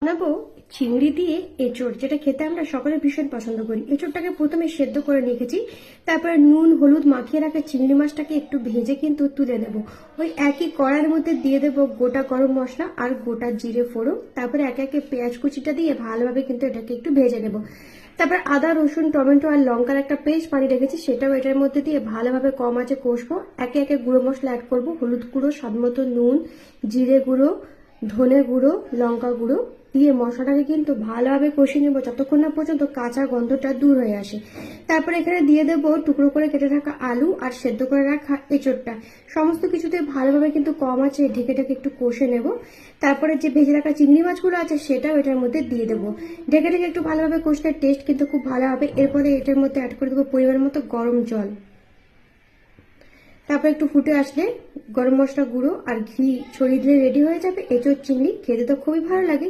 বানাবো চিংড়ি দিয়ে এঁচড়, যেটা খেতে আমরা সকলে ভীষণ পছন্দ করি। এঁচড়টাকে প্রথমে সেদ্ধ করে রেখেছি, তারপরে নুন হলুদ মাখিয়ে রাখা চিংড়ি মাছটাকে একটু ভেজে কিন্তু তুলে নেব। ওই একই কড়াইয়ের মধ্যে দিয়ে দেবো গোটা গরম মশলা আর গোটা জিরে ফোড়ন, তারপরে একে একে পেঁয়াজ কুচিটা দিয়ে ভালোভাবে কিন্তু এটাকে একটু ভেজে নেব। তারপর আদা রসুন টমেটো আর লঙ্কার একটা পেস্ট বানিয়ে রেখেছি, সেটাও এটার মধ্যে দিয়ে ভালোভাবে কম আঁচে কষবো। একে একে গুঁড়ো মশলা অ্যাড করবো, হলুদ গুঁড়ো, স্বাদমতো নুন, জিরে গুঁড়ো, ধনে গুঁড়ো, লঙ্কা গুঁড়ো দিয়ে মশলাটাকে কিন্তু ভালোভাবে কষিয়ে নেবো যতক্ষণ না পর্যন্ত কাঁচা গন্ধটা দূর হয়ে আসে। তারপরে এখানে দিয়ে দেবো টুকরো করে কেটে রাখা আলু আর সেদ্ধ করে রাখা এঁচড়টা। সমস্ত কিছুতে ভালোভাবে কিন্তু কম আছে ঢেকে ঢেকে একটু কষে নেব। তারপরে যে ভেজে রাখা চিংড়ি মাছগুলো আছে সেটাও এটার মধ্যে দিয়ে দেবো। ঢেকে ঢেকে একটু ভালোভাবে কষলে টেস্ট কিন্তু খুব ভালো হবে। এরপরে এটার মধ্যে অ্যাড করে দেবো পরিমাণ মতো গরম জল। তারপর একটু ফুটে আসলে গরম মশলা গুঁড়ো আর ঘি ছড়িয়ে দিলে রেডি হয়ে যাবে এঁচড় চিংড়ি। খেতে তো খুবই ভালো লাগে।